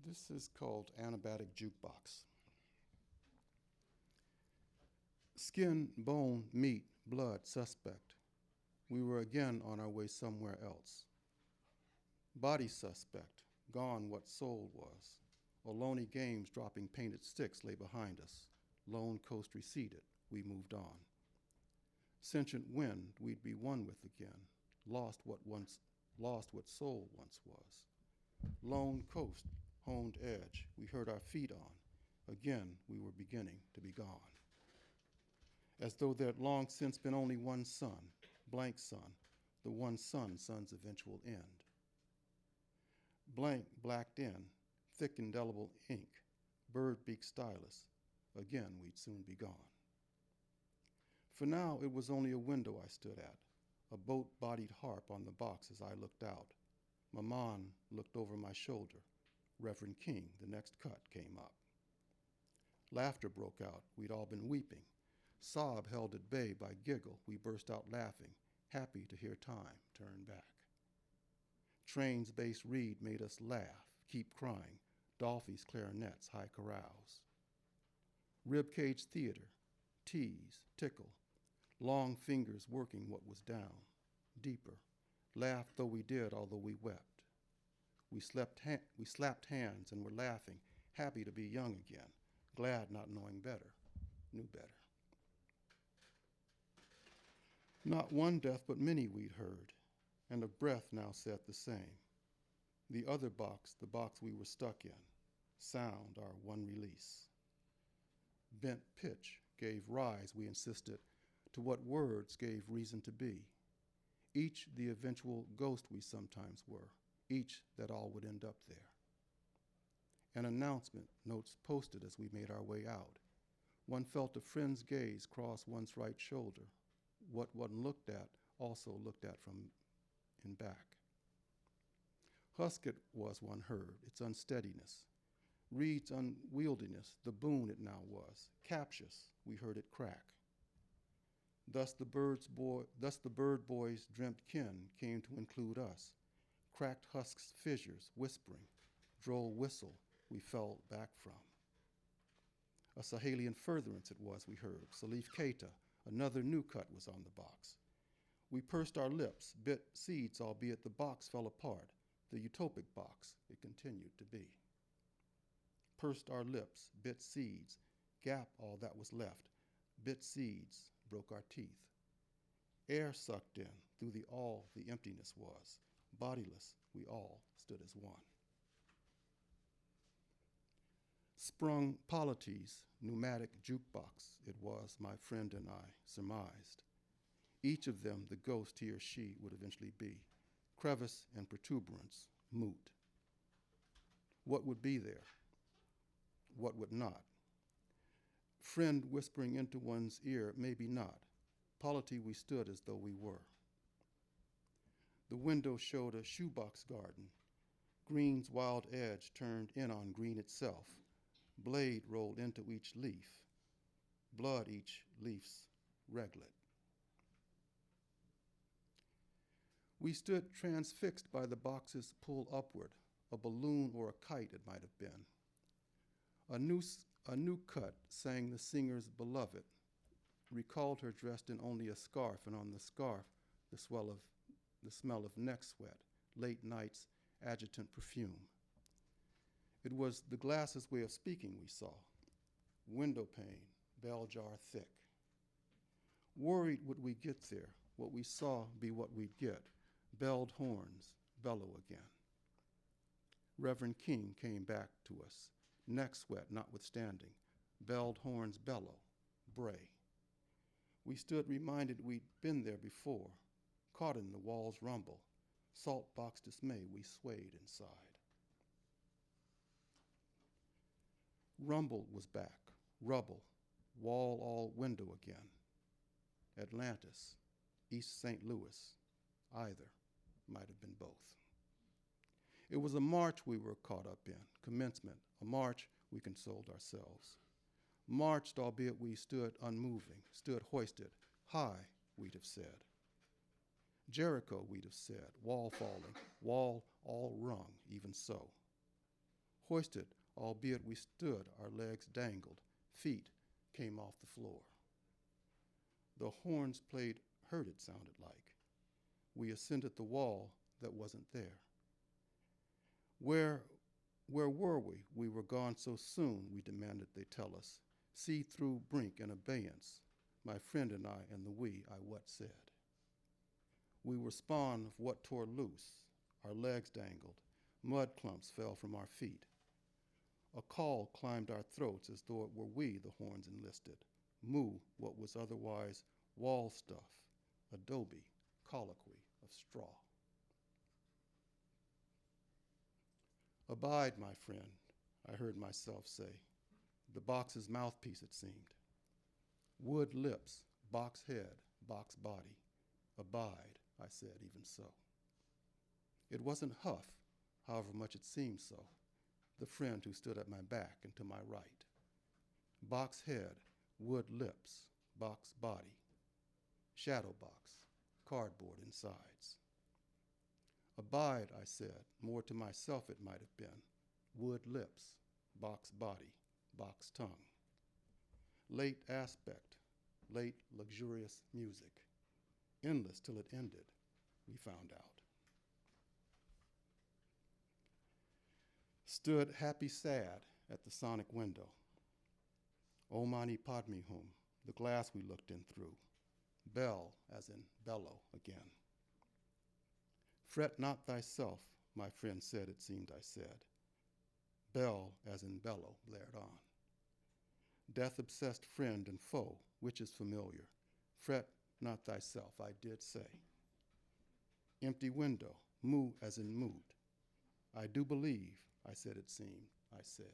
This is called Anabatic Jukebox. Skin, bone, meat, blood, suspect. We were again on our way somewhere else. Body suspect, gone what soul was. Ohlone games dropping painted sticks lay behind us. Lone coast receded, we moved on. Sentient wind we'd be one with again, lost what soul once was. Lone coast, honed edge, we heard our feet on. Again, we were beginning to be gone. As though there had long since been only one sun, blank sun, the one sun's eventual end. Blank blacked in, thick indelible ink, bird beak stylus, again we'd soon be gone. For now it was only a window I stood at, a boat-bodied harp on the box as I looked out. Maman looked over my shoulder. Reverend King, the next cut, came up. Laughter broke out, we'd all been weeping. Sob held at bay by giggle, we burst out laughing, happy to hear time turn back. Train's bass reed made us laugh, keep crying, Dolphy's clarinets, high carouse. Ribcage theater, tease, tickle, long fingers working what was down, deeper, laughed though we did, although we wept. We slapped hands and were laughing, happy to be young again, glad not knowing better, knew better. Not one death, but many we'd heard, and a breath now said the same. The other box, the box we were stuck in, sound our one release. Bent pitch gave rise, we insisted, to what words gave reason to be. Each the eventual ghost we sometimes were, each that all would end up there. An announcement, notes posted as we made our way out. One felt a friend's gaze cross one's right shoulder. What one looked at also looked at from in back. Husket was one heard, its unsteadiness. Reed's unwieldiness, the boon it now was. Captious, we heard it crack. Thus the bird boy's dreamt kin came to include us. Cracked husks fissures, whispering, droll whistle we fell back from. A Sahelian furtherance it was we heard. Salif Keita, another new cut was on the box. We pursed our lips, bit seeds, albeit the box fell apart. The utopic box it continued to be. Pursed our lips, bit seeds, gap all that was left, bit seeds, broke our teeth. Air sucked in, through the all the emptiness was. Bodiless, we all stood as one. Sprung polities, pneumatic jukebox, it was, my friend and I surmised. Each of them the ghost he or she would eventually be. Crevice and protuberance, moot. What would be there? What would not? Friend whispering into one's ear, maybe not. Polity we stood as though we were. The window showed a shoebox garden. Green's wild edge turned in on green itself. Blade rolled into each leaf. Blood each leaf's reglet. We stood transfixed by the box's pull upward, a balloon or a kite it might have been. A new cut sang the singer's beloved, recalled her dressed in only a scarf, and on the scarf the smell of neck sweat, late night's adjutant perfume. It was the glass's way of speaking we saw. Window pane, bell jar thick. Worried would we get there, what we saw be what we'd get. Belled horns, bellow again. Reverend King came back to us, neck sweat notwithstanding. Belled horns bellow, bray. We stood reminded we'd been there before, caught in the wall's rumble. Salt box dismay, we swayed inside. Rumble was back, rubble, wall all window again. Atlantis, East St. Louis, either, might have been both. It was a march we were caught up in, commencement, a march we consoled ourselves. Marched, albeit we stood unmoving, stood hoisted, high, we'd have said. Jericho, we'd have said, wall falling, wall all rung, even so. Hoisted, albeit we stood, our legs dangled, feet came off the floor. The horns played hurt, it sounded like. We ascended the wall that wasn't there. Where were we? We were gone so soon, we demanded they tell us. See-through brink in abeyance, my friend and I, and the we, I what said. We were spawn of what tore loose, our legs dangled, mud clumps fell from our feet. A call climbed our throats as though it were we the horns enlisted. Moo, what was otherwise wall stuff, adobe, colloquy of straw. Abide, my friend, I heard myself say. The box's mouthpiece, it seemed. Wood lips, box head, box body. Abide, I said, even so. It wasn't Huff, however much it seemed so, the friend who stood at my back and to my right. Box head, wood lips, box body. Shadow box, cardboard insides. Abide, I said, more to myself it might have been. Wood lips, box body, box tongue. Late aspect, late luxurious music. Endless till it ended, we found out. Stood happy sad at the sonic window. O mani padme hum, the glass we looked in through. Bell, as in bellow again. Fret not thyself, my friend said, it seemed I said. Bell, as in bellow, blared on. Death-obsessed friend and foe, which is familiar. Fret not thyself, I did say. Empty window, moo as in mood. I do believe, I said it seemed, I said.